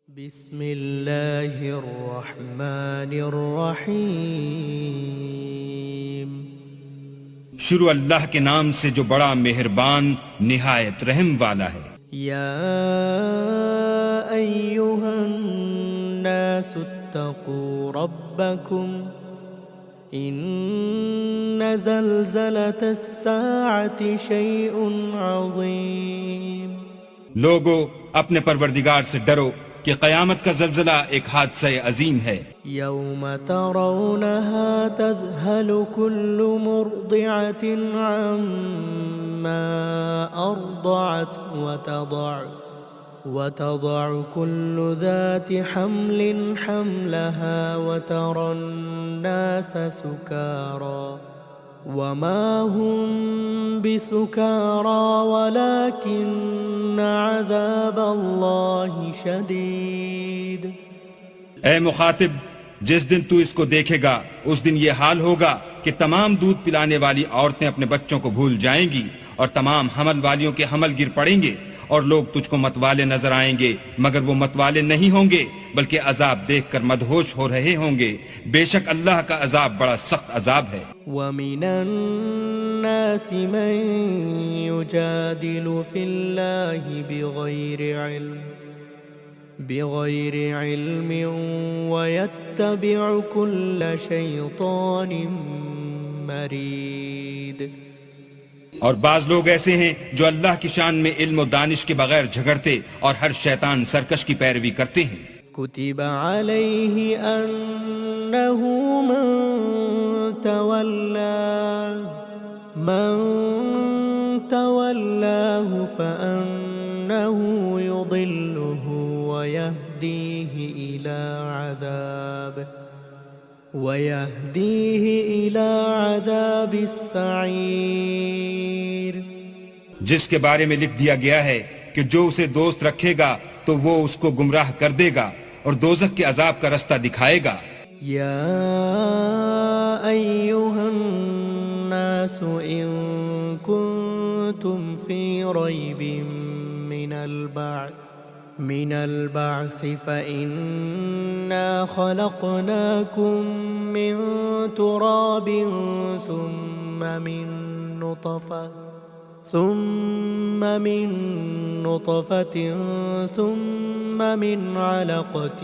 بسم اللہ الرحمن الرحیم۔ شروع اللہ کے نام سے جو بڑا مہربان نہایت رحم والا ہے۔ یا ایہا الناس اتقوا ربکم ان زلزلۃ الساعۃ شیء عظیم۔ لوگو اپنے پروردگار سے ڈرو کہ قیامت کا زلزلہ ایک حادثہ عظیم ہے۔ یوم ترونها تذہل کل مرضعۃ عما ارضعت وتضع كل ذات حمل حملها وترى الناس سكارى وما هم بسكارى ولكن عذاب الله شديد۔ اے مخاطب، جس دن تو اس کو دیکھے گا اس دن یہ حال ہوگا کہ تمام دودھ پلانے والی عورتیں اپنے بچوں کو بھول جائیں گی اور تمام حمل والیوں کے حمل گر پڑیں گے، اور لوگ تجھ کو متوالے نظر آئیں گے مگر وہ متوالے نہیں ہوں گے بلکہ عذاب دیکھ کر مدہوش ہو رہے ہوں گے۔ بے شک اللہ کا عذاب بڑا سخت عذاب ہے۔ وَمِنَ النَّاسِ مَن يُجَادِلُ فِي اللَّهِ بِغَيْرِ عِلْمٍ وَيَتَّبِعُ كُلَّ شَيْطَانٍ مَرِيدٍ۔ اور بعض لوگ ایسے ہیں جو اللہ کی شان میں علم و دانش کے بغیر جھگڑتے اور ہر شیطان سرکش کی پیروی کرتے ہیں۔ كتب عليه أنه من تولاه فأنه يضله ويهديه إلى عذاب السعير۔ جس کے بارے میں لکھ دیا گیا ہے کہ جو اسے دوست رکھے گا تو وہ اس کو گمراہ کر دے گا اور دوزخ کے عذاب کا رستہ دکھائے گا۔ یا ایہا الناس ان کنتم فی ریب من البعث فإنا خلقناکم من تراب ثم من نطفة ثم من علقة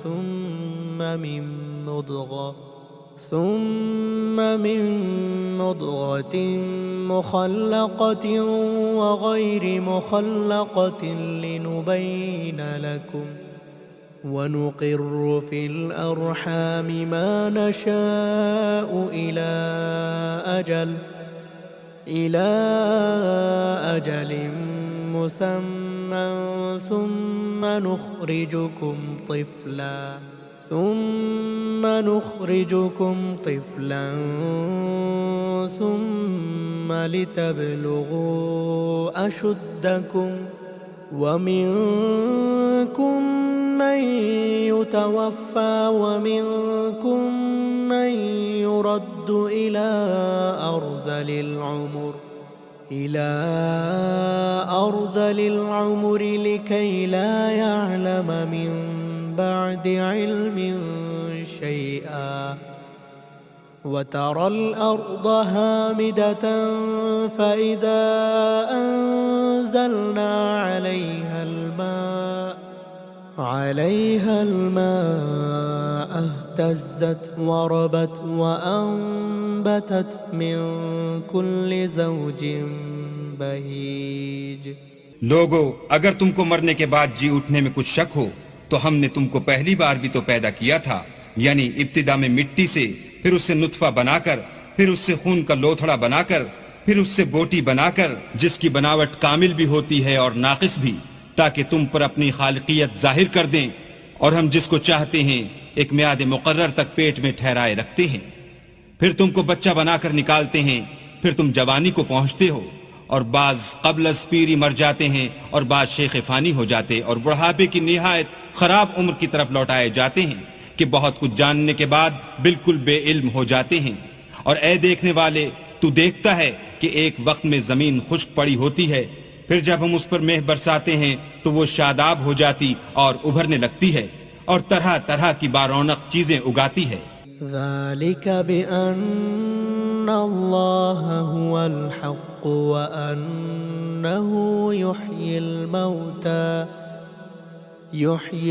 ثم من مضغة مخلقة وغير مخلقة لنبين لكم ونقر في الأرحام ما نشاء إلى أجل مسمى ثم نخرجكم طفلا ثم لتبلغوا أشدكم ومنكم من يتوفى ومنكم من يرد إلى أرذل العمر لكي لا يعلم من بعد علم شيئا وترى الأرض هامدة فإذا أنزلنا عليها الماء اهتزت وربت وأنبتت من كل زوج بهيج۔ لوگو اگر تم کو مرنے کے بعد جی اٹھنے میں کچھ شک ہو تو ہم نے تم کو پہلی بار بھی تو پیدا کیا تھا، یعنی ابتدا میں مٹی سے، پھر اس سے نطفہ بنا کر، پھر اس سے خون کا لوتھڑا بنا کر، پھر اس سے بوٹی بنا کر، جس کی بناوٹ کامل بھی ہوتی ہے اور ناقص بھی، تاکہ تم پر اپنی خالقیت ظاہر کر دیں، اور ہم جس کو چاہتے ہیں ایک میعاد مقرر تک پیٹ میں ٹھہرائے رکھتے ہیں، پھر تم کو بچہ بنا کر نکالتے ہیں، پھر تم جوانی کو پہنچتے ہو، اور بعض قبل از پیری مر جاتے ہیں اور بعض شیخ فانی ہو جاتے اور بڑھاپے کی نہایت خراب عمر کی طرف لوٹائے جاتے ہیں کہ بہت کچھ جاننے کے بعد بالکل بے علم ہو جاتے ہیں۔ اور اے دیکھنے والے، تو دیکھتا ہے کہ ایک وقت میں زمین خشک پڑی ہوتی ہے، پھر جب ہم اس پر مہ برساتے ہیں تو وہ شاداب ہو جاتی اور ابھرنے لگتی ہے اور طرح طرح کی بارونق چیزیں اگاتی ہے۔ ذلك بأن الله هو الحق وأنه يحيي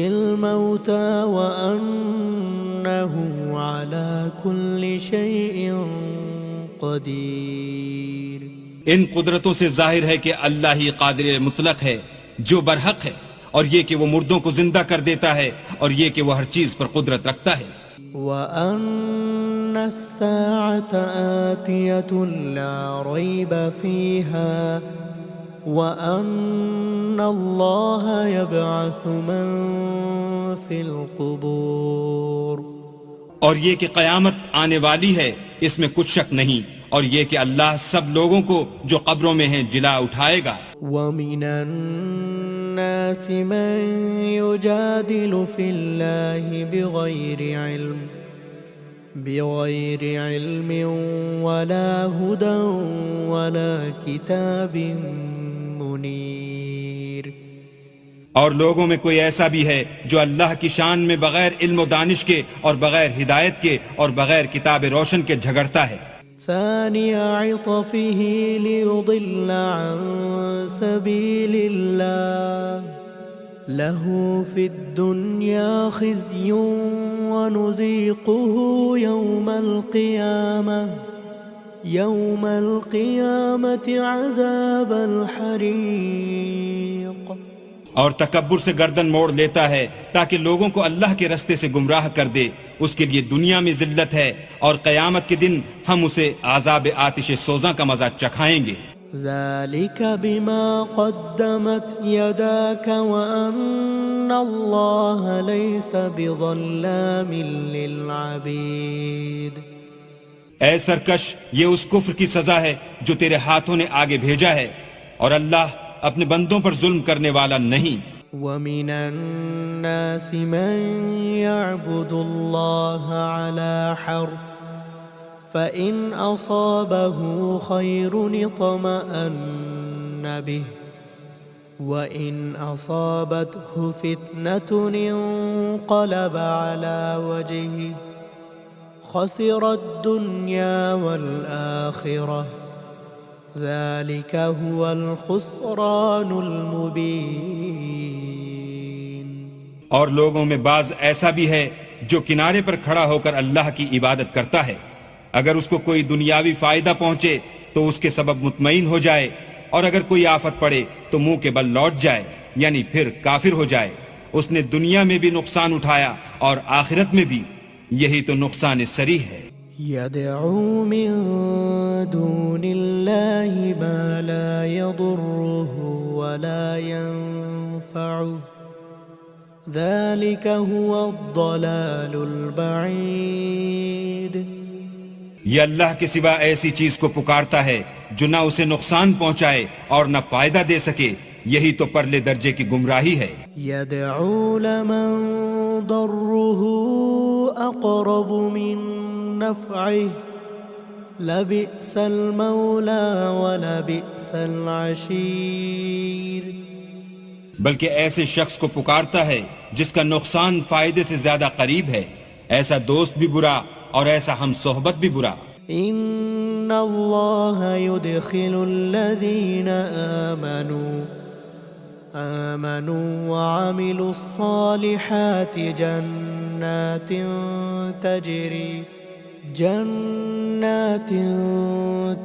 الموتى وأنه على كل شيء قدير۔ ان قدرتوں سے ظاہر ہے کہ اللہ ہی قادر مطلق ہے جو برحق ہے، اور یہ کہ وہ مردوں کو زندہ کر دیتا ہے، اور یہ کہ وہ ہر چیز پر قدرت رکھتا ہے۔ وَأَنَّ السَّاعَةَ آتِيَةٌ لَا رَيْبَ فِيهَا وَأَنَّ اللَّهَ يَبْعَثُ مَن فِي الْقُبُورِ، اور یہ کہ قیامت آنے والی ہے اس میں کچھ شک نہیں، اور یہ کہ اللہ سب لوگوں کو جو قبروں میں ہیں جلا اٹھائے گا۔ وَمِنَ النَّاسِ مَن يُجَادِلُ فِي اللَّهِ بغير علم ولا هدى ولا كتاب منير۔ اور لوگوں میں کوئی ایسا بھی ہے جو اللہ کی شان میں بغیر علم و دانش کے اور بغیر ہدایت کے اور بغیر کتاب روشن کے جھگڑتا ہے۔ ثاني عطفه ليضل عن سبيل الله له في الدنيا خزي ونذيقه يوم القيامة عذاب الحريق۔ اور تکبر سے گردن موڑ لیتا ہے تاکہ لوگوں کو اللہ کے رستے سے گمراہ کر دے، اس کے لیے دنیا میں ذلت ہے، اور قیامت کے دن ہم اسے عذاب آتش سوزاں کا مزہ چکھائیں گے۔ ذلك بما قدمت يداك وأن الله ليس بظلام للعبيد۔ اے سرکش، یہ اس کفر کی سزا ہے جو تیرے ہاتھوں نے آگے بھیجا ہے، اور اللہ اپنے بندوں پر ظلم کرنے والا نہیں۔ وَمِنَ النَّاسِ مَن يَعْبُدُ اللَّهَ عَلَى حَرْفٍ فَإِنْ أَصَابَهُ خَيْرٌ اطْمَأَنَّ بِهِ وَإِنْ أَصَابَتْهُ فِتْنَةٌ انقَلَبَ عَلَى وَجْهِهِ خَسِرَ الدُّنْيَا وَالْآخِرَةَ ذَلِكَ هُوَ الْخُسْرَانُ الْمُبِينُ۔ اور لوگوں میں بعض ایسا بھی ہے جو کنارے پر کھڑا ہو کر اللہ کی عبادت کرتا ہے، اگر اس کو کوئی دنیاوی فائدہ پہنچے تو اس کے سبب مطمئن ہو جائے، اور اگر کوئی آفت پڑے تو منہ کے بل لوٹ جائے، یعنی پھر کافر ہو جائے۔ اس نے دنیا میں بھی نقصان اٹھایا اور آخرت میں بھی، یہی تو نقصان صریح ہے۔ يدعو من دون الله ما لا يضره ولا ينفعه ذلك هو الضلال البعيد۔ یہ اللہ کے سوا ایسی چیز کو پکارتا ہے جو نہ اسے نقصان پہنچائے اور نہ فائدہ دے سکے، یہی تو پرلے درجے کی گمراہی ہے۔ يدعو لمن ضره أقرب من نفعه لبئس المولى ولبئس العشير۔ بلکہ ایسے شخص کو پکارتا ہے جس کا نقصان فائدے سے زیادہ قریب ہے، ایسا دوست بھی برا اور ایسا ہم صحبت بھی برا۔ ان اللہ يدخل الذین آمنوا وعملوا الصالحات جنات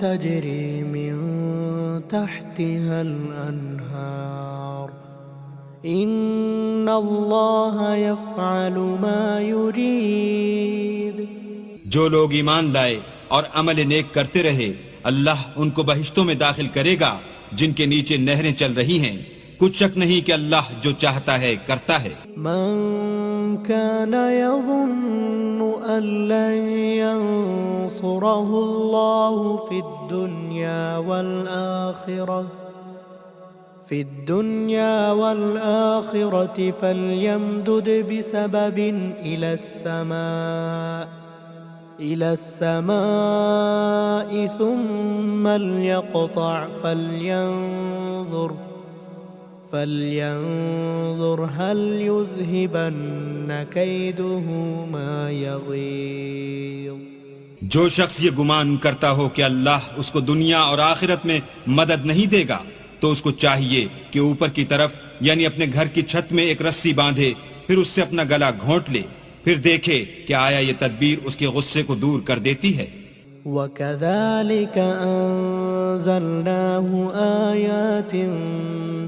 تجری من تحتها الانہار ان اللہ یفعل ما یرید۔ جو لوگ ایمان لائے اور عمل نیک کرتے رہے، اللہ ان کو بہشتوں میں داخل کرے گا جن کے نیچے نہریں چل رہی ہیں، کچھ شک نہیں کہ اللہ جو چاہتا ہے کرتا ہے۔ من كان يظن أن لن ينصره الله في الدنيا والآخرة فليمدد بسبب إلى السماء ثم ليقطع فلينظر هل يذهبن كيده ما يغيظ. جو شخص یہ گمان کرتا ہو کہ اللہ اس کو دنیا اور آخرت میں مدد نہیں دے گا تو اس کو چاہیے کہ اوپر کی طرف یعنی اپنے گھر کی چھت میں ایک رسی باندھے، پھر اس سے اپنا گلا گھونٹ لے، پھر دیکھے کہ آیا یہ تدبیر اس کے غصے کو دور کر دیتی ہے. وَكَذَلِكَ أَنزَلْنَاهُ آيَاتٍ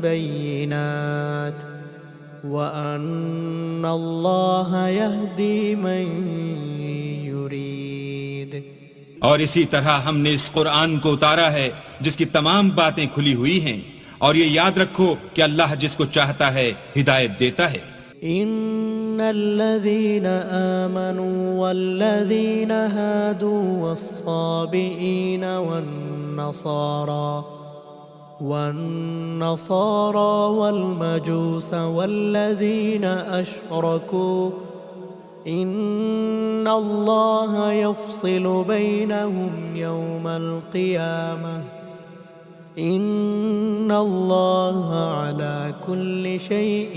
بَيِّنَاتٍ وَأَنَّ اللَّهَ يَهْدِي مَن يُرِيدُ. اور اسی طرح ہم نے اس قرآن کو اتارا ہے جس کی تمام باتیں کھلی ہوئی ہیں، اور یہ یاد رکھو کہ اللہ جس کو چاہتا ہے ہدایت دیتا ہے. إن الذين آمنوا والذين هادوا والصابئين والنصارى والمجوس والذين أشركوا إن الله يفصل بينهم يوم القيامة إن الله على كل شيء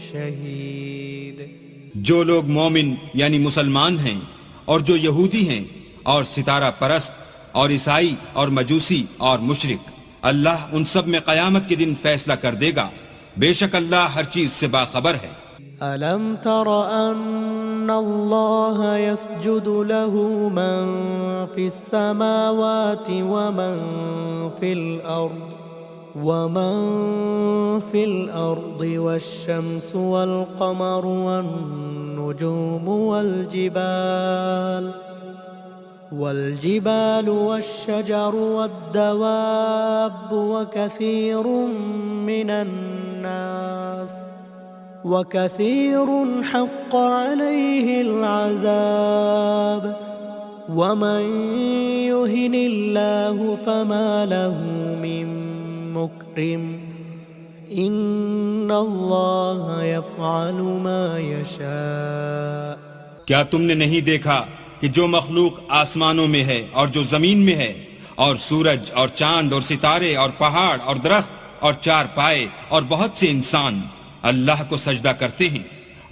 شهيد. جو لوگ مومن یعنی مسلمان ہیں اور جو یہودی ہیں اور ستارہ پرست اور عیسائی اور مجوسی اور مشرک، اللہ ان سب میں قیامت کے دن فیصلہ کر دے گا. بے شک اللہ ہر چیز سے باخبر ہے. أَلَمْ تَرَ أَنَّ اللَّهَ يَسْجُدُ لَهُ مَن فِي السَّمَاوَاتِ وَمَن فِي الْأَرْضِ وَالشَّمْسُ وَالْقَمَرُ وَالنُّجُومُ وَالْجِبَالُ وَالشَّجَرُ وَالدَّوَابُّ وَكَثِيرٌ حَقَّ عَلَيْهِ الْعَذَابُ وَمَن يُهِنِ اللَّهُ فَمَا لَهُ مِن مُّكْرِمٍ إِنَّ اللَّهَ يَفْعَلُ مَا يَشَاءُ. کیا تم نے نہیں دیکھا کہ جو مخلوق آسمانوں میں ہے اور جو زمین میں ہے، اور سورج اور چاند اور ستارے اور پہاڑ اور درخت اور چار پائے اور بہت سے انسان اللہ کو سجدہ کرتے ہیں،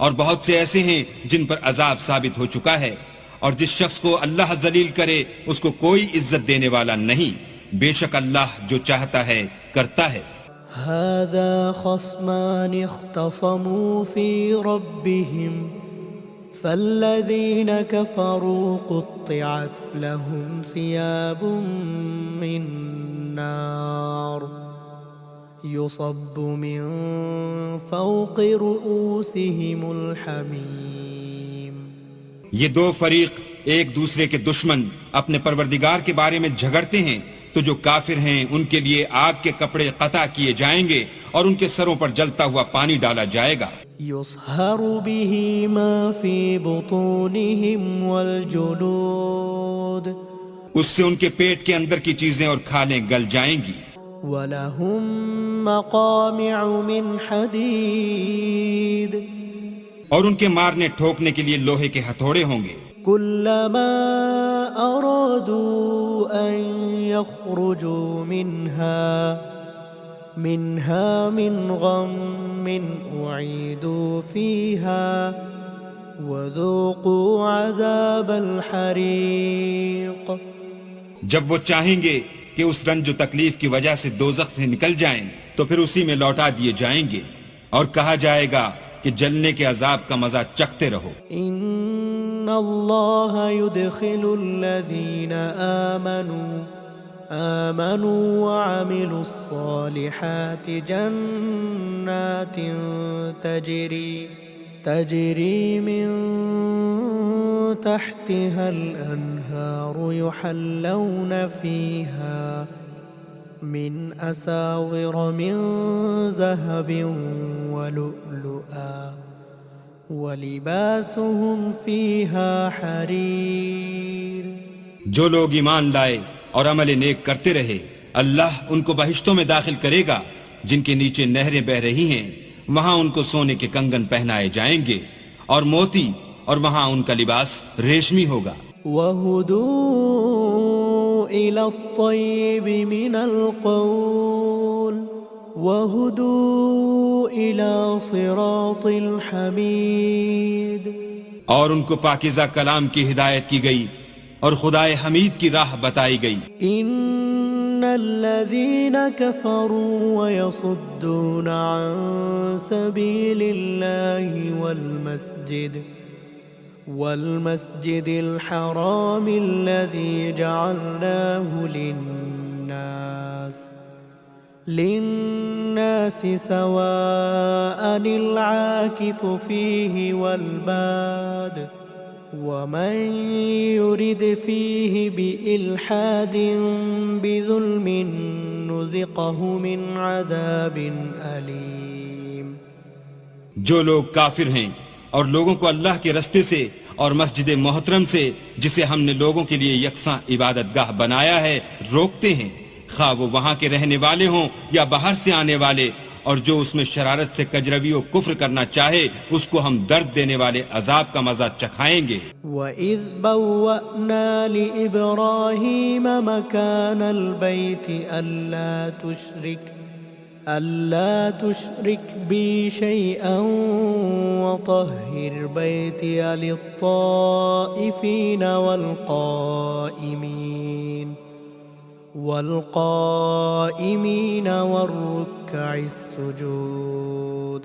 اور بہت سے ایسے ہیں جن پر عذاب ثابت ہو چکا ہے، اور جس شخص کو اللہ ذلیل کرے اس کو کوئی عزت دینے والا نہیں. بے شک اللہ جو چاہتا ہے کرتا ہے. هذا خصمان اختصموا في ربهم فالذين كفروا قطعت لهم ثياب من نار يصب من فوق رؤوسهم الحميم. یہ دو فریق ایک دوسرے کے دشمن اپنے پروردگار کے بارے میں جھگڑتے ہیں، تو جو کافر ہیں ان کے لیے آگ کے کپڑے قطع کیے جائیں گے اور ان کے سروں پر جلتا ہوا پانی ڈالا جائے گا. يصهر به ما في بطونهم والجلود. اس سے ان کے پیٹ کے اندر کی چیزیں اور کھالیں گل جائیں گی. وَلَهُم مَّقَامِعُ مِنْ حَدِيدٍ. اور ان کے مارنے ٹھوکنے کے لیے لوہے کے ہتھوڑے ہوں گے. كُلَّمَا أَرَادُوا أَن يَخْرُجُوا مِنْهَا مِنْ غَمٍّ أُعِيدُوا فِيهَا وَذُوقُوا عَذَابَ الْحَرِيقِ. جب وہ چاہیں گے کہ اس رنج و تکلیف کی وجہ سے دوزخ سے نکل جائیں تو پھر اسی میں لوٹا دیے جائیں گے، اور کہا جائے گا کہ جلنے کے عذاب کا مزہ چکھتے رہو. ان اللہ يدخل الذین آمنوا وعملوا الصالحات جنات تجری من تحتها الانہار يحلون فيها من أساور من ذهب ولؤلؤا ولباسهم فيها حرير. جو لوگ ایمان لائے اور عمل نیک کرتے رہے اللہ ان کو بہشتوں میں داخل کرے گا جن کے نیچے نہریں بہ رہی ہیں، وہاں ان کو سونے کے کنگن پہنائے جائیں گے اور موتی، اور وہاں ان کا لباس ریشمی ہوگا. وَهُدُوا إِلَى الطَّيِّبِ مِنَ الْقَوْلِ وهدوا إلى صراط الحميد. اور ان کو پاکیزہ کلام کی ہدایت کی گئی اور خدائے حمید کی راہ بتائی گئی. إن الذين كفروا ويصدون عن سبيل الله والمسجد الحرام الذي جعلناه للناس سواء العاكف فيه والباد ومن يرد فيه بإلحاد بظلم نذقه من عذاب أليم. جو لوگ کافر ہیں اور لوگوں کو اللہ کے رستے سے اور مسجد محترم سے جسے ہم نے لوگوں کے لیے یکساں عبادت گاہ بنایا ہے روکتے ہیں، خواہ وہ وہاں کے رہنے والے ہوں یا باہر سے آنے والے، اور جو اس میں شرارت سے کجروی و کفر کرنا چاہے اس کو ہم درد دینے والے عذاب کا مزہ چکھائیں گے. وَإِذْ بَوَّأْنَا لِإِبْرَاهِيمَ مَكَانَ الْبَيْتِ أَلَّا تُشْرِكْ بِي شَيْئًا وَطَهِّرْ بَيْتِيَ لِلطَّائِفِينَ والقائمين والركع السجود.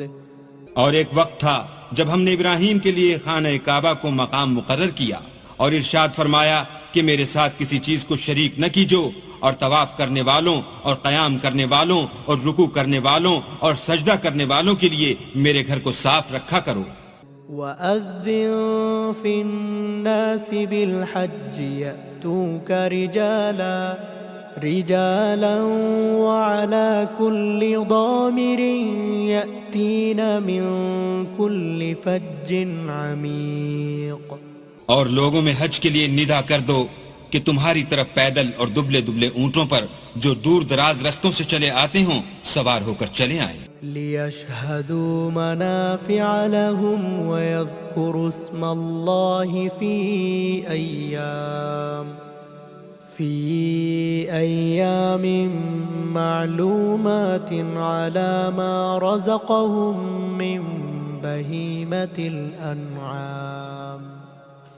اور ایک وقت تھا جب ہم نے ابراہیم کے لیے خانہ کعبہ کو مقام مقرر کیا اور ارشاد فرمایا کہ میرے ساتھ کسی چیز کو شریک نہ کیجو، اور طواف کرنے والوں اور قیام کرنے والوں اور رکوع کرنے والوں اور سجدہ کرنے والوں کے لیے میرے گھر کو صاف رکھا کرو. وَأَذِّن فِي النَّاسِ بِالْحَجِّ يَأْتُوكَ رجالا وعلى كل ضامر يأتين من كل فج عميق. اور لوگوں میں حج کے لیے ندا کر دو کہ تمہاری طرف پیدل اور دبلے دبلے اونٹوں پر جو دور دراز رستوں سے چلے آتے ہوں سوار ہو کر چلے آئیں. لِيَشْهَدُوا مَنَافِعَ لَهُمْ وَيَذْكُرُوا اسْمَ اللَّهِ في أيام معلومات على ما رزقهم من بهيمة الأنعام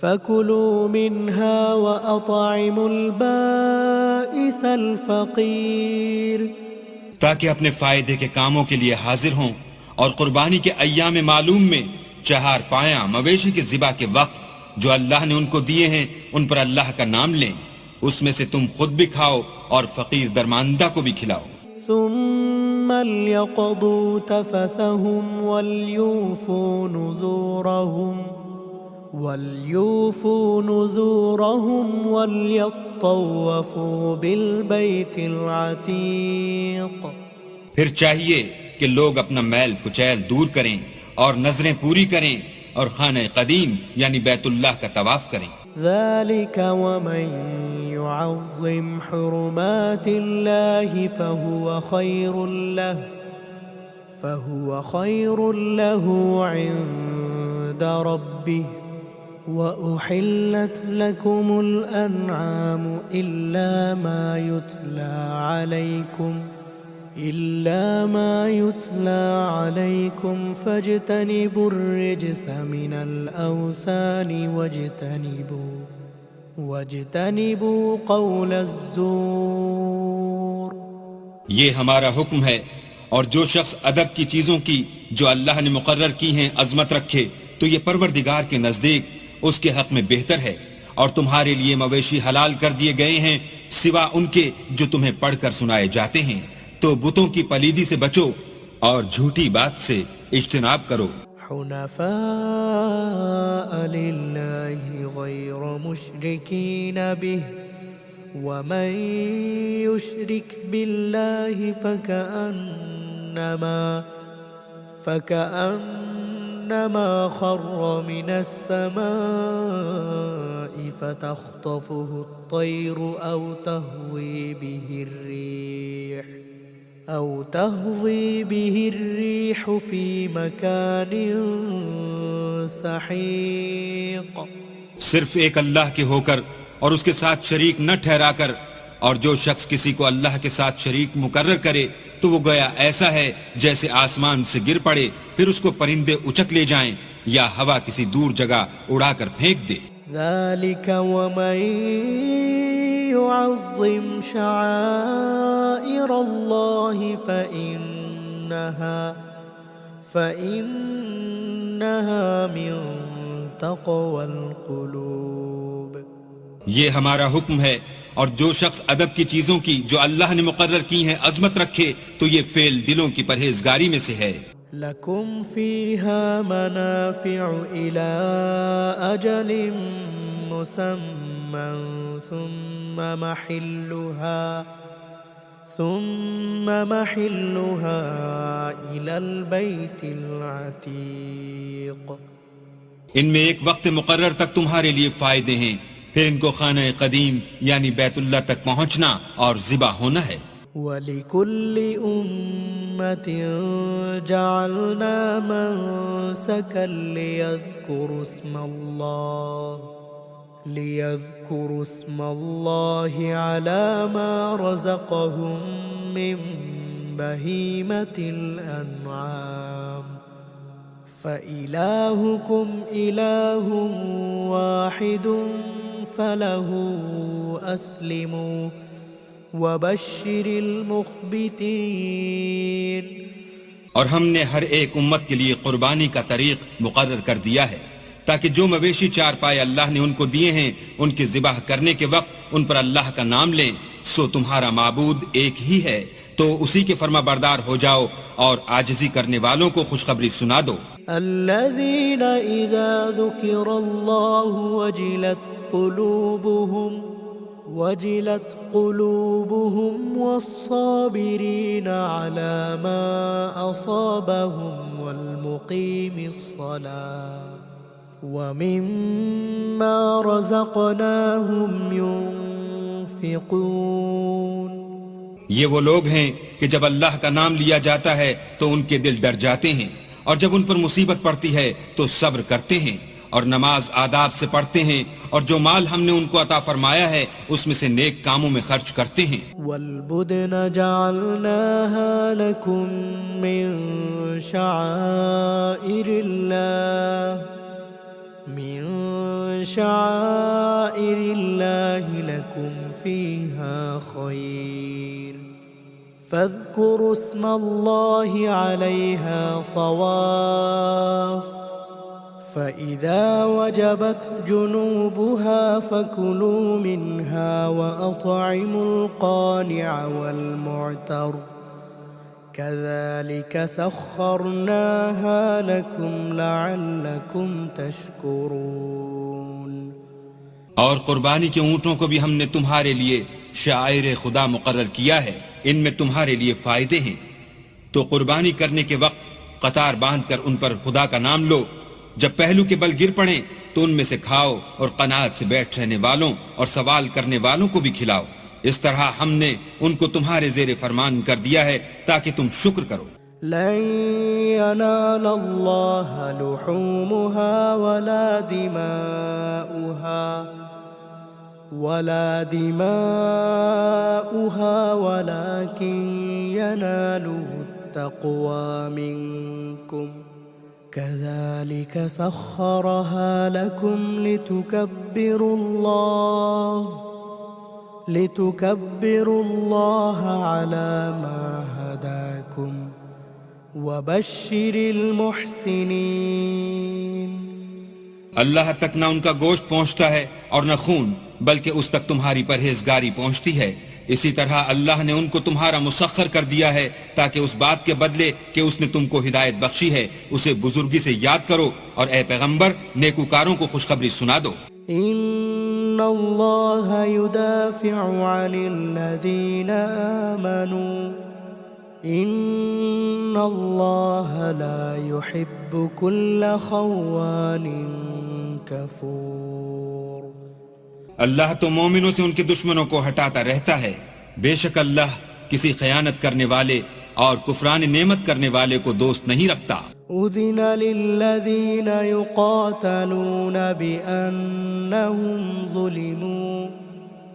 فكلوا منها وأطعموا البائس الفقير. تاکہ اپنے فائدے کے کاموں کے لیے حاضر ہوں اور قربانی کے ایام معلوم میں 4 پایاں مویشی کے ذبح کے وقت جو اللہ نے ان کو دیے ہیں ان پر اللہ کا نام لیں، اس میں سے تم خود بھی کھاؤ اور فقیر درماندہ کو بھی کھلاؤ. ثم ليقضوا تفثهم وليوفوا نذورهم وليطوفوا بالبيت العتيق. پھر چاہیے کہ لوگ اپنا میل کچیل دور کریں اور نظریں پوری کریں اور خانہ قدیم یعنی بیت اللہ کا طواف کریں. ذلك ومن يعظم حرمات الله فهو خير له عند ربه وأحلت لكم الأنعام إلا ما يتلى عليكم فاجتنبوا الرجس من الأوثان واجتنبوا قول الزور. یہ ہمارا حکم ہے، اور جو شخص ادب کی چیزوں کی جو اللہ نے مقرر کی ہیں عظمت رکھے تو یہ پروردگار کے نزدیک اس کے حق میں بہتر ہے. اور تمہارے لیے مویشی حلال کر دیے گئے ہیں سوا ان کے جو تمہیں پڑھ کر سنائے جاتے ہیں، تو بتوں کی پلیدی سے بچو اور جھوٹی بات سے اجتناب کرو. حنفاء لله غير مشركين به ومن يشرك بالله فكأنما خر من السماء فتخطفه الطير أو تهوي به الريح في مكان سحيق. صرف ایک اللہ کے ہو کر اور اس کے ساتھ شریک نہ ٹھہرا کر اور جو شخص کسی کو اللہ کے ساتھ شریک مقرر کرے تو وہ گویا ایسا ہے جیسے آسمان سے گر پڑے پھر اس کو پرندے اچک لے جائیں یا ہوا کسی دور جگہ اڑا کر پھینک دے. ذلك ومن يعظم شعائر الله فإنها من تقوى القلوب. یہ ہمارا حکم ہے، اور جو شخص ادب کی چیزوں کی جو اللہ نے مقرر کی ہیں عظمت رکھے تو یہ فعل دلوں کی پرہیزگاری میں سے ہے. لكم فيها منافع إلى أجل مسمى ثم محلها إلى البيت العتيق. ان میں ایک وقت مقرر تک تمہارے لیے فائدے ہیں، پھر ان کو خانہ قدیم یعنی بیت اللہ تک پہنچنا اور ذبح ہونا ہے. وَلِكُلِّ أُمَّةٍ جَعَلْنَا مَنسَكًا لِيَذْكُرُوا اسْمَ اللَّهِ عَلَى مَا رَزَقَهُم مِّن بَهِيمَةِ الْأَنْعَامِ فَإِلَٰهُكُمْ إِلَٰهٌ وَاحِدٌ فَلَهُ أَسْلِمُوا وَبَشِّرِ الْمُخْبِتِينَ. اور ہم نے ہر ایک امت کے لیے قربانی کا طریق مقرر کر دیا ہے تاکہ جو مویشی چار پائے اللہ نے ان کو دیے ہیں ان کے ذبح کرنے کے وقت ان پر اللہ کا نام لیں. سو تمہارا معبود ایک ہی ہے تو اسی کے فرما بردار ہو جاؤ اور عاجزی کرنے والوں کو خوشخبری سنا دو. الذين إذا ذكر الله وجلت قلوبهم والصابرين على ما أصابهم والمقيم الصلاة ومما رزقناهم ينفقون. یہ وہ لوگ ہیں کہ جب اللہ کا نام لیا جاتا ہے تو ان کے دل ڈر جاتے ہیں، اور جب ان پر مصیبت پڑتی ہے تو صبر کرتے ہیں اور نماز آداب سے پڑھتے ہیں، اور جو مال ہم نے ان کو عطا فرمایا ہے اس میں سے نیک کاموں میں خرچ کرتے ہیں. والبدن جعلناها لكم من شعائر الله لكم فيها خير فاذكروا اسم الله عليها صواف فإذا وجبت جنوبها فكلوا منها وأطعموا القانع والمعتر كذلك سخرناها لكم لعلكم تشكرون. اور قربانی کے اونٹوں کو بھی ہم نے تمہارے لیے شعائر خدا مقرر کیا ہے، ان میں تمہارے لیے فائدے ہیں. تو قربانی کرنے کے وقت قطار باندھ کر ان پر خدا کا نام لو، جب پہلو کے بل گر پڑیں تو ان میں سے کھاؤ اور قناعت سے بیٹھ رہنے والوں اور سوال کرنے والوں کو بھی کھلاؤ. اس طرح ہم نے ان کو تمہارے زیر فرمان کر دیا ہے تاکہ تم شکر کرو. لن ينال الله لحومها ولا دماؤها ولكن يناله التقوى منكم كذلك سخرها لكم لتكبروا الله على ما هداكم وبشر المحسنين. اللہ تک نہ ان کا گوشت پہنچتا ہے اور نہ خون، بلکہ اس تک تمہاری پرہیزگاری پہنچتی ہے. اسی طرح اللہ نے ان کو تمہارا مسخر کر دیا ہے تاکہ اس بات کے بدلے کہ اس نے تم کو ہدایت بخشی ہے اسے بزرگی سے یاد کرو، اور اے پیغمبر نیکوکاروں کو خوشخبری سنا دو. ان اللہ يدافع عن الذین آمنوا ان اللہ لا يحب كل خوان کفور. اللہ تو مومنوں سے ان کے دشمنوں کو ہٹاتا رہتا ہے، بے شک اللہ کسی خیانت کرنے والے اور کفران نعمت کرنے والے کو دوست نہیں رکھتا. اذن للذین یقاتلون بأنہم ظلموا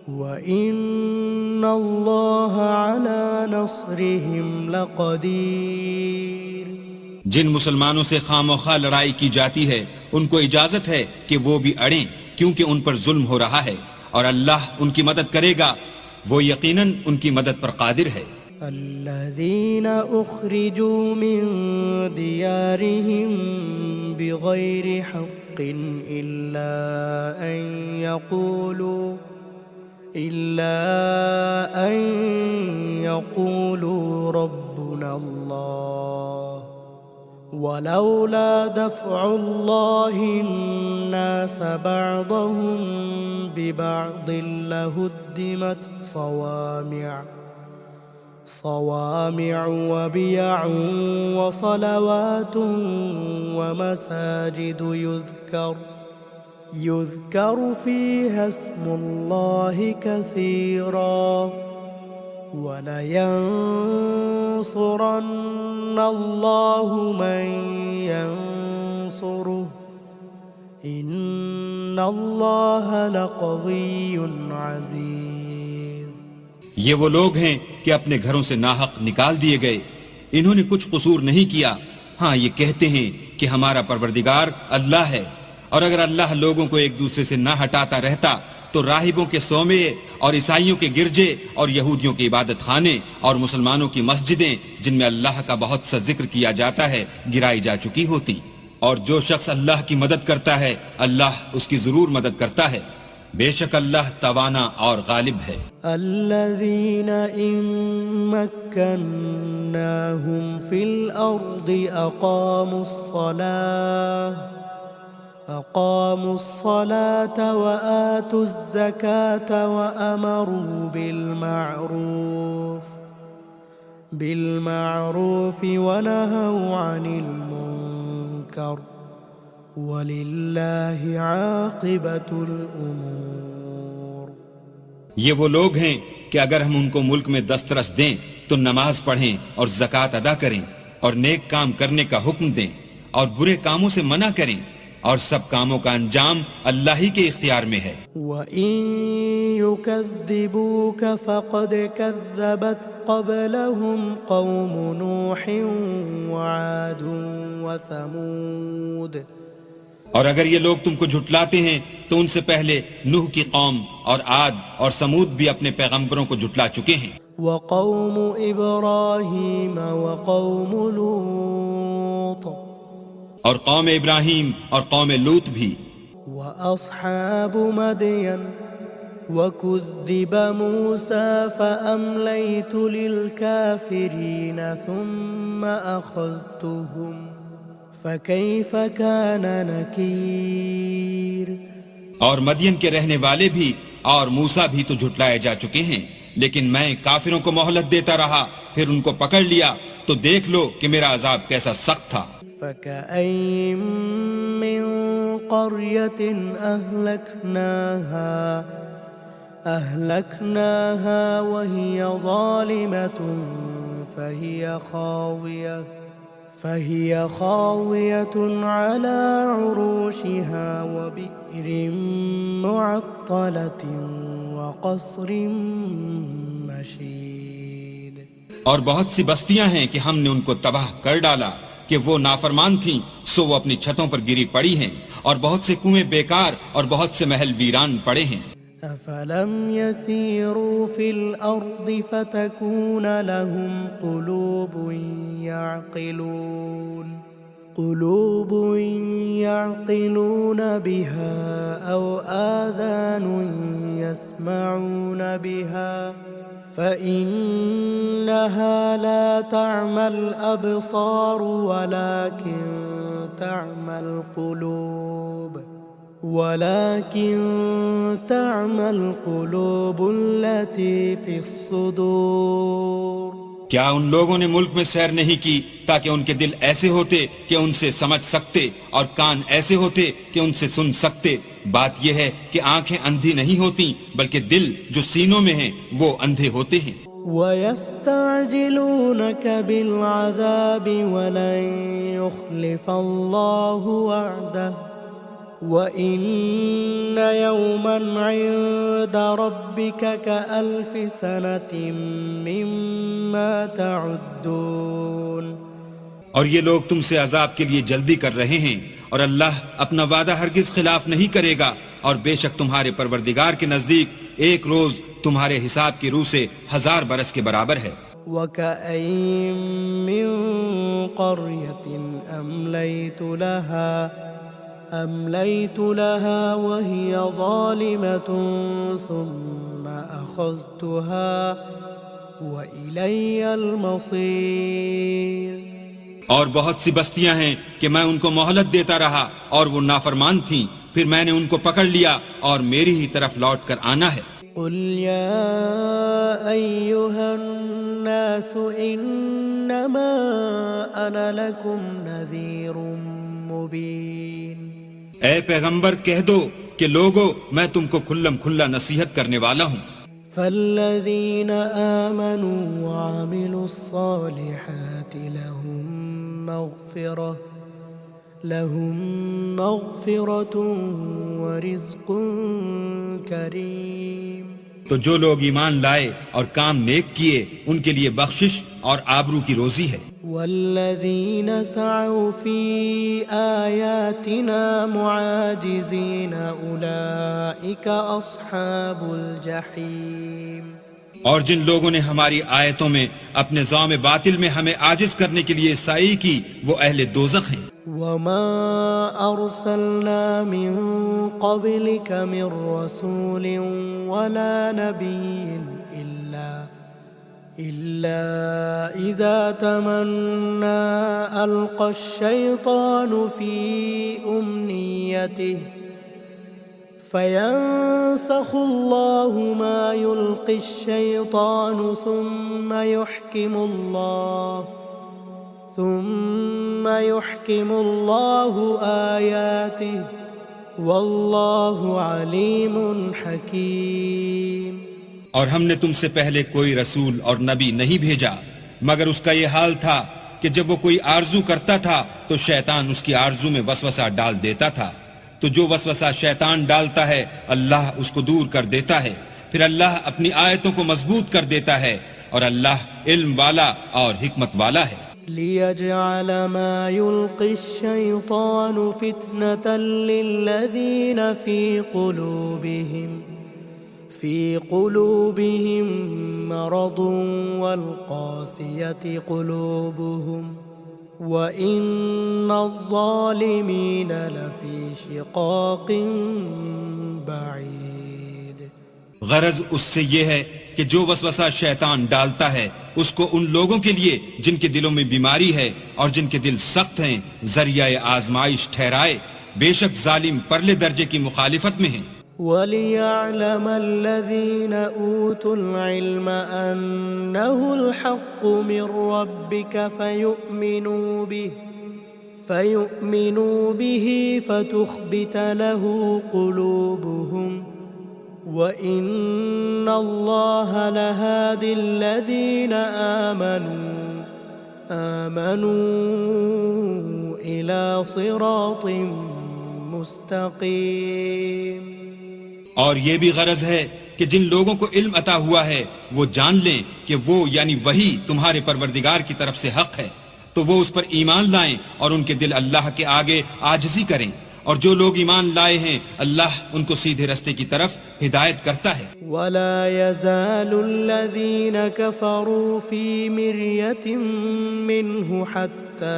وَإِنَّ اللَّهَ عَلَى نَصْرِهِمْ لَقَدِيرٌ۔ جن مسلمانوں سے خواہ مخواہ لڑائی کی جاتی ہے ان کو اجازت ہے کہ وہ بھی اڑیں، کیونکہ ان پر ظلم ہو رہا ہے، اور اللہ ان کی مدد کرے گا، وہ یقیناً ان کی مدد پر قادر ہے۔ الذين أخرجوا من ديارهم بغير حق إلا أن يقولوا ربنا الله ولولا دفع الله الناس بعضهم ببعض لهدمت صوامع وبيع وصلوات ومساجد يذكر فيها اسم الله كثيرا ولينصرن الله من ينصره إن الله لقوي عزيز۔ یہ وہ لوگ ہیں کہ اپنے گھروں سے ناحق نکال دیے گئے، انہوں نے کچھ قصور نہیں کیا، ہاں یہ کہتے ہیں کہ ہمارا پروردگار اللہ ہے، اور اگر اللہ لوگوں کو ایک دوسرے سے نہ ہٹاتا رہتا تو راہبوں کے صومعے اور عیسائیوں کے گرجے اور یہودیوں کے عبادت خانے اور مسلمانوں کی مسجدیں جن میں اللہ کا بہت سا ذکر کیا جاتا ہے گرائی جا چکی ہوتی، اور جو شخص اللہ کی مدد کرتا ہے اللہ اس کی ضرور مدد کرتا ہے، بے شک اللہ توانا اور غالب ہے۔ الذين إن مكناهم في الأرض أقاموا الصلاة وآتوا الزكاة وأمروا بالمعروف ونهوا عن المنكر وَلِلَّهِ عَاقِبَةُ الْأُمُورِ۔ یہ وہ لوگ ہیں کہ اگر ہم ان کو ملک میں دسترس دیں تو نماز پڑھیں اور زکوٰۃ ادا کریں اور نیک کام کرنے کا حکم دیں اور برے کاموں سے منع کریں، اور سب کاموں کا انجام اللہ ہی کے اختیار میں ہے۔ وَإِن يُكَذِّبُوكَ فَقَدْ كَذَّبَتْ قَبْلَهُمْ قَوْمُ نُوحٍ وَعَادٌ وَثَمُودَ۔ اور اگر یہ لوگ تم کو جھٹلاتے ہیں تو ان سے پہلے نوح کی قوم اور عاد اور سمود بھی اپنے پیغمبروں کو جھٹلا چکے ہیں۔ وقوم ابراہیم وقوم لوط، اور قوم ابراہیم اور قوم لوط بھی۔ واصحاب مدین وكذب موسى فأمليت للكافرين ثم أخذتهم فكيف كان نكير۔ اور مدین کے رہنے والے بھی اور موسیٰ بھی تو جھٹلائے جا چکے ہیں، لیکن میں کافروں کو مہلت دیتا رہا، پھر ان کو پکڑ لیا، تو دیکھ لو کہ میرا عذاب کیسا سخت تھا۔ فكأين من قرية أهلكناها وهي ظالمة فهي خاوية على عروشها وبئر معطلة وقصر مشيد۔ اور بہت سی بستیاں ہیں کہ ہم نے ان کو تباہ کر ڈالا کہ وہ نافرمان تھیں، سو وہ اپنی چھتوں پر گری پڑی ہیں، اور بہت سے کنویں بیکار اور بہت سے محل ویران پڑے ہیں۔ أفلم يسيروا في الأرض فتكون لهم قلوب يعقلون بها أو آذان يسمعون بها فإنها لا تعمى الأبصار ولكن تعمى القلوب التي في الصدور۔ کیا ان لوگوں نے ملک میں سیر نہیں کی تاکہ ان کے دل ایسے ہوتے کہ ان سے سمجھ سکتے اور کان ایسے ہوتے کہ ان سے سن سکتے؟ بات یہ ہے کہ آنکھیں اندھی نہیں ہوتی بلکہ دل جو سینوں میں ہیں وہ اندھے ہوتے ہیں۔ وَيَسْتَعْجِلُونَكَ بِالْعَذَابِ وَلَن يُخْلِفَ اللَّهُ وَعْدَهُ وَإِنَّ يَوْمًا عِندَ رَبِّكَ كَأَلْفِ سَنَةٍ مِّمَّا تَعُدُّونَ۔ اور یہ لوگ تم سے عذاب کے لیے جلدی کر رہے ہیں، اور اللہ اپنا وعدہ ہرگز خلاف نہیں کرے گا، اور بے شک تمہارے پروردگار کے نزدیک ایک روز تمہارے حساب کی روح سے 1000 برس کے برابر ہے۔ وَكَأَيِّن مِّن قَرْيَةٍ أَمْلَيْتُ لَهَا وَهِيَ ظَالِمَةٌ ثُمَّ أَخَذْتُهَا وَإِلَيَّ الْمَصِيرُ۔ اور بہت سی بستیاں ہیں کہ میں ان کو مہلت دیتا رہا اور وہ نافرمان تھیں، پھر میں نے ان کو پکڑ لیا اور میری ہی طرف لوٹ کر آنا ہے۔ قُلْ يَا أَيُّهَا النَّاسُ إِنَّمَا أَنَا لَكُمْ نَذِيرٌ مُبِينٌ۔ اے پیغمبر کہہ دو کہ لوگو میں تم کو کھلم کھلا نصیحت کرنے والا ہوں۔ فَالَّذِينَ آمَنُوا وَعَمِلُوا الصَّالِحَاتِ لَهُم مَّغْفِرَةٌ وَرِزْقٌ كَرِيمٌ۔ تو جو لوگ ایمان لائے اور کام نیک کیے ان کے لیے بخشش اور آبرو کی روزی ہے۔ وَالَّذِينَ سَعَوْا فِي آيَاتِنَا مُعَاجِزِينَ أُولَئِكَ أَصْحَابُ الْجَحِيمِ۔ اور جن لوگوں نے ہماری آیتوں میں اپنے ذوم باطل میں ہمیں عاجز کرنے کے لیے سعی کی وہ اہل دوزخ ہیں۔ وَمَا أَرْسَلْنَا مِن قَبْلِكَ مِن رَّسُولٍ وَلَا نَبِيٍّ إِلَّا إِذَا تَمَنَّى أَلْقَى الشَّيْطَانُ فِي أُمْنِيَّتِهِ فَيَنسَخُ اللَّهُ مَا يُلْقِي الشَّيْطَانُ ثُمَّ يُحْكِمُ اللَّهُ آيَاتِهِ وَاللَّهُ عَلِيمٌ حَكِيمٌ۔ اور ہم نے تم سے پہلے کوئی رسول اور نبی نہیں بھیجا مگر اس کا یہ حال تھا کہ جب وہ کوئی آرزو کرتا تھا تو شیطان اس کی آرزو میں وسوسہ ڈال دیتا تھا، تو جو وسوسہ شیطان ڈالتا ہے اللہ اس کو دور کر دیتا ہے، پھر اللہ اپنی آیتوں کو مضبوط کر دیتا ہے، اور اللہ علم والا اور حکمت والا ہے۔ لِيَجْعَلَ مَا يُلْقِي الشَّيْطَانُ فِتْنَةً لِّلَّذِينَ في قلوبهم مرض والقاسية قلوبهم وإن الظالمين لفي شقاق بعيد۔ غرض اس سے یہ ہے کہ جو وسوسہ شیطان ڈالتا ہے اس کو ان لوگوں کے لیے جن کے دلوں میں بیماری ہے اور جن کے دل سخت ہیں ذریعہ آزمائش ٹھہرائے، بے شک ظالم پرلے درجے کی مخالفت میں ہیں۔ وَلِيَعْلَمَ الَّذِينَ أُوتُوا الْعِلْمَ أَنَّهُ الْحَقُّ مِنْ رَبِّكَ فَيُؤْمِنُوا بِهِ فَتُخْبِتَ لَهُ قُلُوبُهُمْ وَإِنَّ اللَّهَ لَهَادِ الَّذِينَ آمَنُوا إِلَى صِرَاطٍ مُسْتَقِيمٍ۔ اور یہ بھی غرض ہے کہ جن لوگوں کو علم عطا ہوا ہے وہ جان لیں کہ وہ یعنی وہی تمہارے پروردگار کی طرف سے حق ہے، تو وہ اس پر ایمان لائیں اور ان کے دل اللہ کے آگے عاجزی کریں، اور جو لوگ ایمان لائے ہیں اللہ ان کو سیدھے رستے کی طرف ہدایت کرتا ہے۔ وَلَا يَزَالُ الَّذِينَ كَفَرُوا فِي مِرْيَةٍ مِّنْهُ حَتَّى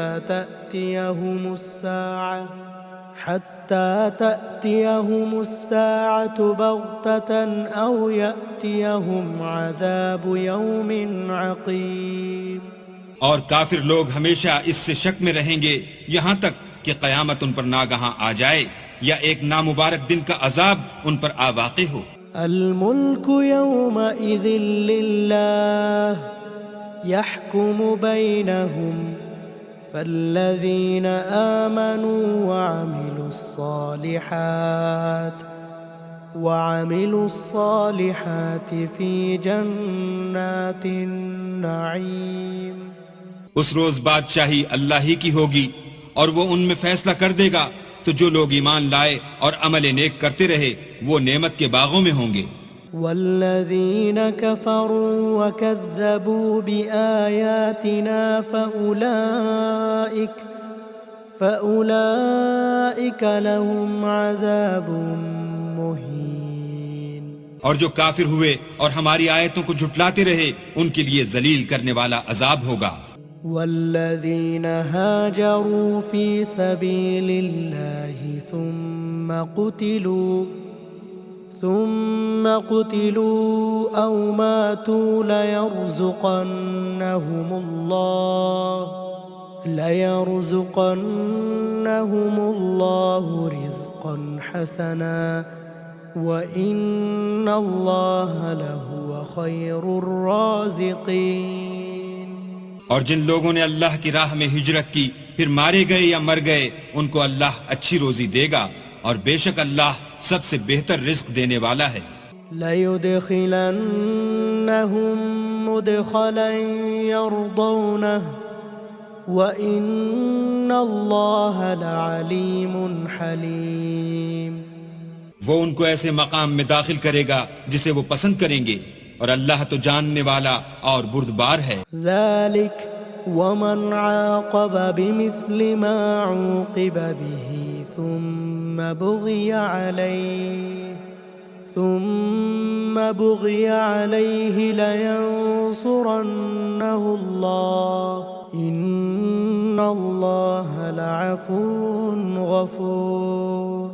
تَأْتِيَهُمُ السَّاعَةُ بَغْتَةً أَوْ يَأْتِيَهُمْ عَذَابُ يَوْمٍ عَقِيمٍ۔ اور کافر لوگ ہمیشہ اس سے شک میں رہیں گے یہاں تک کہ قیامت ان پر ناگہاں آ جائے یا ایک نامبارک دن کا عذاب ان پر آ واقع ہو۔ الملک یومئذ للہ یحکم بینہم فالذین آمنوا وعملوا الصالحات فی جنات النعیم۔ اس روز بادشاہی اللہ ہی کی ہوگی اور وہ ان میں فیصلہ کر دے گا، تو جو لوگ ایمان لائے اور عمل نیک کرتے رہے وہ نعمت کے باغوں میں ہوں گے. والذين كفروا وكذبوا بآياتنا فأولئك لهم عذاب مهين. اور جو کافر ہوئے اور ہماری آیتوں کو جھٹلاتے رہے ان کے لیے ذلیل کرنے والا عذاب ہوگا. والذين هاجروا في سبيل الله ثم قتلوا أو ماتوا ليرزقنهم الله رزقا حسنا وإن الله لهو خير الرازقين. اور جن لوگوں نے اللہ کی راہ میں ہجرت کی پھر مارے گئے یا مر گئے ان کو اللہ اچھی روزی دے گا اور بے شک اللہ سب سے بہتر رزق دینے والا ہے. لَيُدْخِلَنَّهُمْ مُدْخَلًا يَرْضَوْنَهُ وَإِنَّ اللَّهَ لَعَلِيمٌ حَلِيمٌ. وہ ان کو ایسے مقام میں داخل کرے گا جسے وہ پسند کریں گے اور اللہ تو جاننے والا اور بردبار ہے. ذَلِكَ وَمَنْ عَاقَبَ بِمِثْلِ مَا عُوقِبَ بِهِ ثُمَّ بُغِيَ عَلَيْهِ لَيَنصُرَنَّهُ اللَّهُ إِنَّ اللَّهَ لَعَفُوٌّ غَفُورٌ.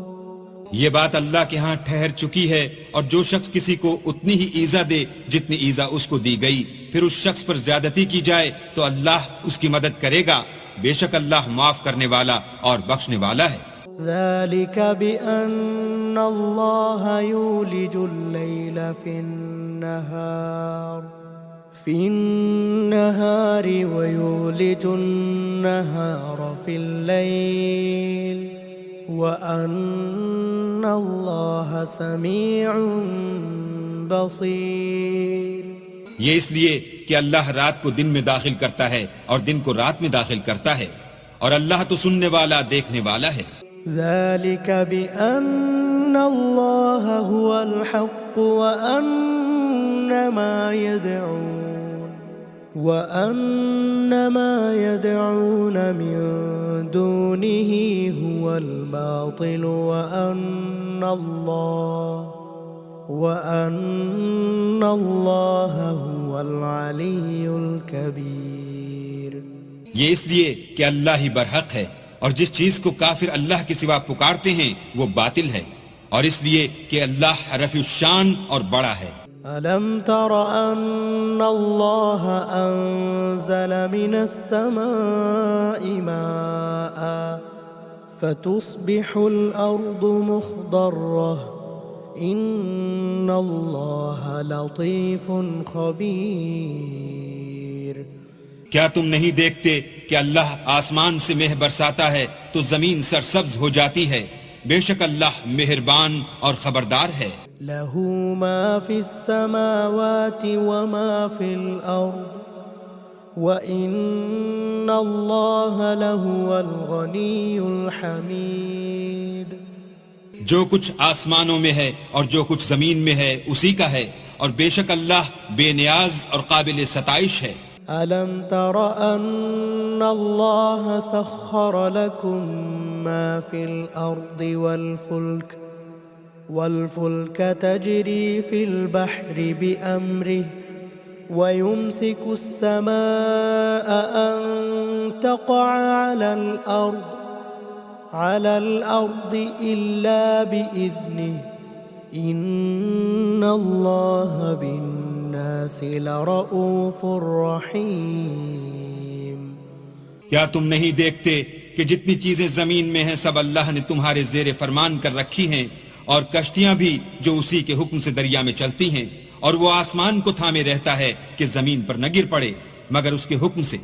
یہ بات اللہ کے ہاں ٹھہر چکی ہے اور جو شخص کسی کو اتنی ہی ایذا دے جتنی ایذا اس کو دی گئی پھر اس شخص پر زیادتی کی جائے تو اللہ اس کی مدد کرے گا. بے شک اللہ معاف کرنے والا اور بخشنے والا ہے. ذَلِكَ بِأَنَّ اللَّهَ يُولِجُ اللَّيْلَ فِي النَّهَارِ وَيُولِجُ النَّهَارَ فِي اللَّيْلِ وَأَنَّ اللَّهَ سَمِيعٌ بَصِيرٌ. یہ اس لیے کہ اللہ رات کو دن میں داخل کرتا ہے اور دن کو رات میں داخل کرتا ہے اور اللہ تو سننے والا دیکھنے والا ہے. ذَلِكَ بِأَنَّ اللَّهَ هُوَ الْحَقُّ وَأَنَّ مَا يَدْعُونَ مِن دُونِهِ هُوَ الْبَاطِلُ وَأَنَّ اللَّهَ هُوَ الْعَلِيُّ الْكَبِيرُ. یہ اس لیے کہ اللہ ہی برحق ہے اور جس چیز کو کافر اللہ کے سوا پکارتے ہیں وہ باطل ہے اور اس لیے کہ اللہ رفیع الشان اور بڑا ہے. أَلَمْ تَرَ أَنَّ اللَّهَ أَنزَلَ مِنَ السَّمَاءِ مَاءً فَتُصْبِحُ الْأَرْضُ مُخْضَرَّةً إِنَّ اللَّهَ لَطِيفٌ خَبِيرٌ. کیا تم نہیں دیکھتے کہ اللہ آسمان سے مہ برساتا ہے تو زمین سرسبز ہو جاتی ہے. بے شک اللہ مہربان اور خبردار ہے. لَهُ مَا فِي السَّمَاوَاتِ وَمَا فِي الْأَرْضِ وَإِنَّ اللَّهَ لَهُوَ الْغَنِيُّ الْحَمِيدُ. جو کچھ آسمانوں میں ہے اور جو کچھ زمین میں ہے اسی کا ہے اور بے شک اللہ بے نیاز اور قابل ستائش ہے. أَلَمْ تَرَ أَنَّ اللَّهَ سَخَّرَ لَكُم مَّا فِي الْأَرْضِ وَالْفُلْكَ تَجْرِي فِي الْبَحْرِ بِأَمْرِهِ وَيُمْسِكُ السَّمَاءَ أَن تَقَعَ عَلَى الْأَرْضِ إِلَّا بِإِذْنِهِ إِنَّ اللَّهَ بِالنَّاسِ لَرَءُوفٌ رَحِيمٌ. کیا تم نہیں دیکھتے کہ جتنی چیزیں زمین میں ہیں سب اللہ نے تمہارے زیر فرمان کر رکھی ہیں اور کشتیاں بھی جو اسی کے حکم سے دریا میں چلتی ہیں اور وہ آسمان کو تھامے رہتا ہے کہ زمین پر نہ گر پڑے مگر اس کے حکم سے.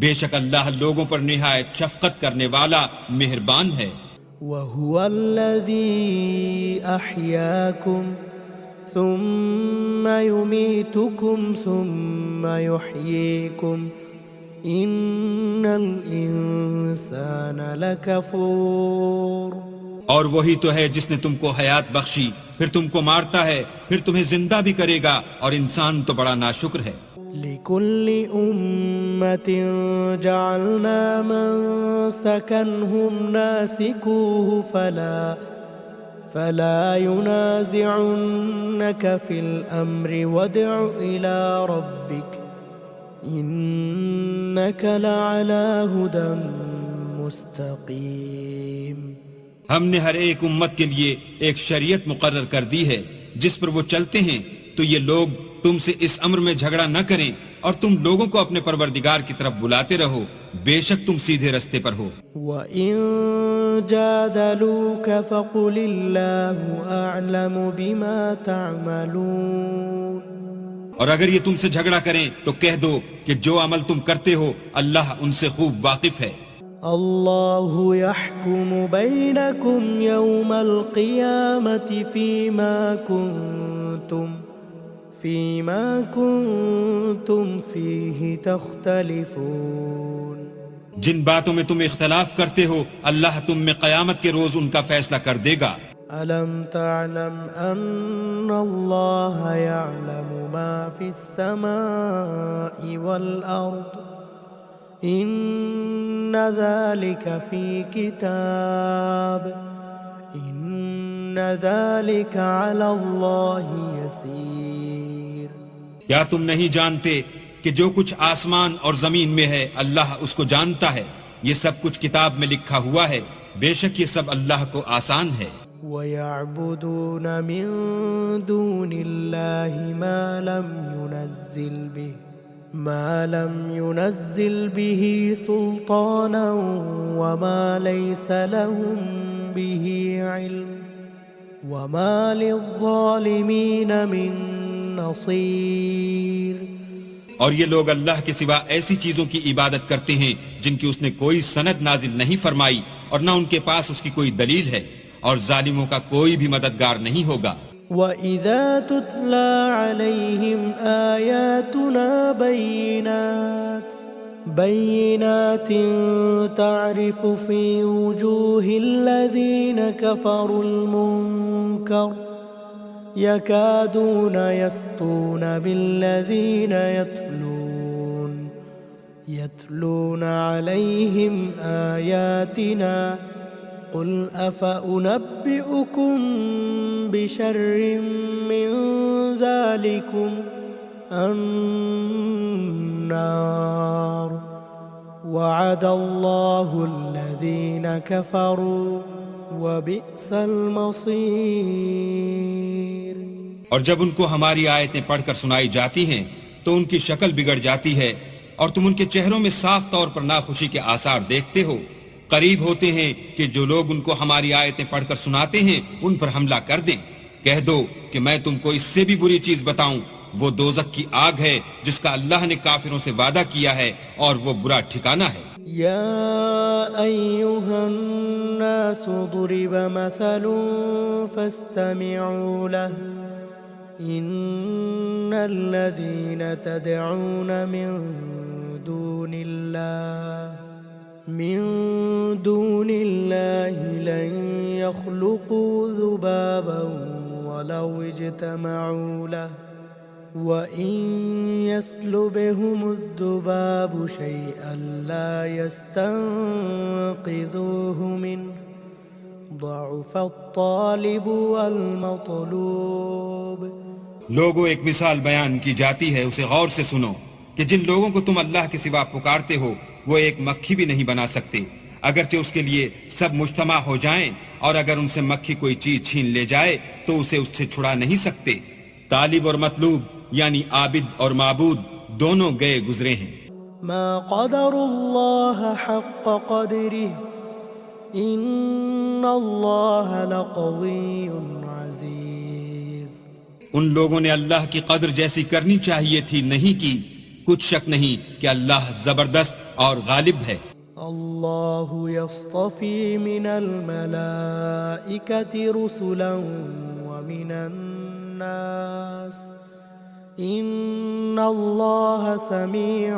بے شک اللہ لوگوں پر نہایت شفقت کرنے والا مہربان ہے. وَهُوَ الَّذِي أَحْيَاكُمْ ثُمَّ يُمِيتُكُمْ ثُمَّ يُحْيِيكُمْ إن الإنسان لكفور اور وہی تو ہے جس نے تم کو حیات بخشی، پھر تم کو مارتا ہے، پھر تمہیں زندہ بھی کرے گا، اور انسان تو بڑا ناشکر ہے۔ لكل أمة جعلنا منسكا هم ناسكوه فلا ينازعنك في الأمر وادع إلى ربك إنك لعلى هدى مستقيم۔ ہم نے ہر ایک امت کے لیے ایک شریعت مقرر کر دی ہے جس پر وہ چلتے ہیں، تو یہ لوگ تم سے اس امر میں جھگڑا نہ کریں، اور تم لوگوں کو اپنے پروردگار کی طرف بلاتے رہو، بے شک تم سیدھے رستے پر ہو۔ وَإِن جَادَلُوكَ فَقُلِ اللَّهُ أَعْلَمُ بِمَا تَعْمَلُونَ۔ اور اگر یہ تم سے جھگڑا کریں تو کہہ دو کہ جو عمل تم کرتے ہو اللہ ان سے خوب واقف ہے۔ اللہ يحكم بينكم يوم القيامة فيما كنتم فيه تختلفون۔ جن باتوں میں تم اختلاف کرتے ہو اللہ تم میں قیامت کے روز ان کا فیصلہ کر دے گا۔ ألم تعلم أن الله يعلم ما في السماء والأرض إن ذلك في كتاب إن ذلك على الله يسير۔ کیا تم نہیں جانتے کہ جو کچھ آسمان اور زمین میں ہے اللہ اس کو جانتا ہے، یہ سب کچھ کتاب میں لکھا ہوا ہے، بے شک یہ سب اللہ کو آسان ہے۔ وَيَعْبُدُونَ مِن دُونِ اللَّهِ ما لم ينزل به سلطانا وما ليس لهم به علم وما للظالمين من نصير۔ اور یہ لوگ اللہ کے سوا ایسی چیزوں کی عبادت کرتے ہیں جن کی اس نے کوئی سند نازل نہیں فرمائی، اور نہ ان کے پاس اس کی کوئی دلیل ہے، اور ظالموں کا کوئی بھی مددگار نہیں ہوگا۔ وَإِذَا تُتْلَى عَلَيْهِمْ آيَاتُنَا بَيِّنَاتٍ تَعْرِفُ فِي وُجُوهِ الَّذِينَ كَفَرُوا الْمُنكَرَ يَكَادُونَ يَسْطُونَ بِالَّذِينَ يَتْلُونَ عَلَيْهِمْ آيَاتِنَا قُلْ أَفَأُنَبِّئُكُمْ بِشَرٍّ مِّن ذَلِكُمْ النَّارُ وَعَدَ اللَّهُ الَّذِينَ كَفَرُوا وَبِئْسَ الْمَصِيرُ۔ اور جب ان کو ہماری آیتیں پڑھ کر سنائی جاتی ہیں تو ان کی شکل بگڑ جاتی ہے، اور تم ان کے چہروں میں صاف طور پر ناخوشی کے آثار دیکھتے ہو۔ قریب ہوتے ہیں کہ جو لوگ ان کو ہماری آیتیں پڑھ کر سناتے ہیں ان پر حملہ کر دیں۔ کہہ دو کہ میں تم کو اس سے بھی بری چیز بتاؤں، وہ دوزخ کی آگ ہے جس کا اللہ نے کافروں سے وعدہ کیا ہے، اور وہ برا ٹھکانہ ہے۔ یا ایھا الناس ضرب مثل فاستمعوا له ان الذين تدعون من دون الله لن يخلقوا ذبابا ولو اجتمعوا له وإن يسلبهم الذباب شيئا لا يستنقذوه منه ضعف الطالب والمطلوب۔ لوگوں ایک مثال بیان کی جاتی ہے، اسے غور سے سنو کہ جن لوگوں کو تم اللہ کے سوا پکارتے ہو وہ ایک مکھی بھی نہیں بنا سکتے، اگرچہ اس کے لیے سب مجتمع ہو جائیں، اور اگر ان سے مکھی کوئی چیز چھین لے جائے تو اسے اس سے چھڑا نہیں سکتے۔ طالب اور مطلوب یعنی عابد اور معبود دونوں گئے گزرے ہیں۔ ما قدر اللہ حق قدره ان اللہ لقوی عزیز۔ ان لوگوں نے اللہ کی قدر جیسی کرنی چاہیے تھی نہیں کی، کچھ شک نہیں کہ اللہ زبردست اور غالب ہے۔ اللہ یصطفی من الملائکۃ رسلا ومن الناس ان اللہ سمیع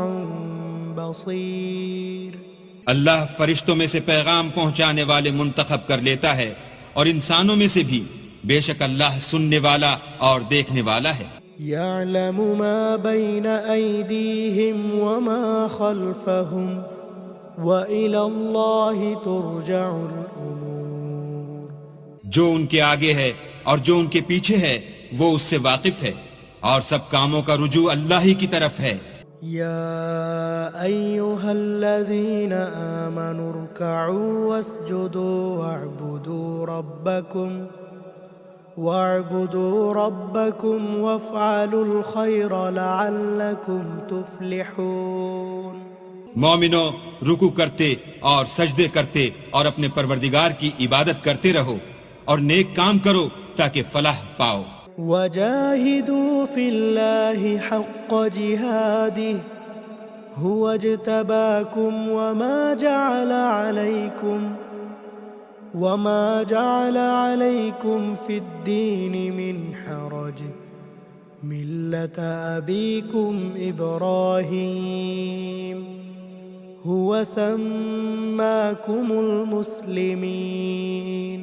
بصير. اللہ فرشتوں میں سے پیغام پہنچانے والے منتخب کر لیتا ہے اور انسانوں میں سے بھی، بے شک اللہ سننے والا اور دیکھنے والا ہے. يعلم ما بين أيديهم وما خلفهم وإلى الله ترجع الأمور. جو ان کے آگے ہے اور جو ان کے پیچھے ہے وہ اس سے واقف ہے، اور سب کاموں کا رجوع اللہ ہی کی طرف ہے. يا أيها الذين آمنوا اركعوا واسجدوا واعبدوا ربكم وافعلوا الخير لعلكم تفلحون. مومنو، رکوع کرتے اور سجدے کرتے اور اپنے پروردگار کی عبادت کرتے رہو اور نیک کام کرو تاکہ فلاح پاؤ. وجاهدوا في الله حق جهاده هو اجتباكم وما جعل عليكم في الدين من حرج ملة أبيكم إبراهيم هو سماكم المسلمين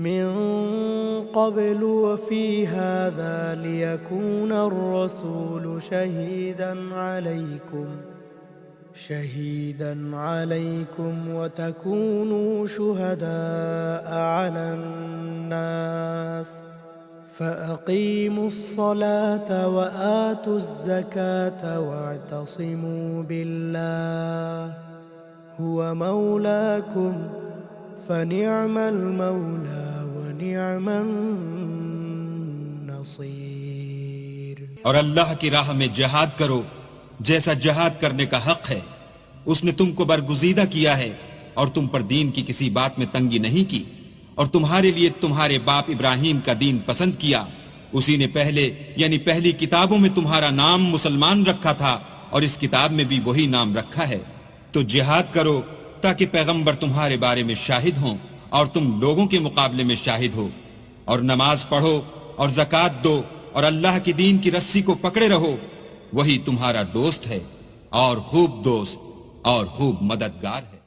من قبل وفي هذا ليكون الرسول شهيدا عليكم وتكونوا شهداء على الناس فأقيموا الصلاة وآتوا الزكاة واعتصموا بالله هو مولاكم فنعم المولى ونعم النصير. اور اللہ کی راہ میں جہاد کرو جیسا جہاد کرنے کا حق ہے. اس نے تم کو برگزیدہ کیا ہے اور تم پر دین کی کسی بات میں تنگی نہیں کی، اور تمہارے لیے تمہارے باپ ابراہیم کا دین پسند کیا. اسی نے پہلے یعنی پہلی کتابوں میں تمہارا نام مسلمان رکھا تھا اور اس کتاب میں بھی وہی نام رکھا ہے. تو جہاد کرو تاکہ پیغمبر تمہارے بارے میں شاہد ہوں اور تم لوگوں کے مقابلے میں شاہد ہو. اور نماز پڑھو اور زکوٰۃ دو اور اللہ کی دین کی رسی کو پکڑے رہو، وہی تمہارا دوست ہے اور خوب دوست اور خوب مددگار ہے.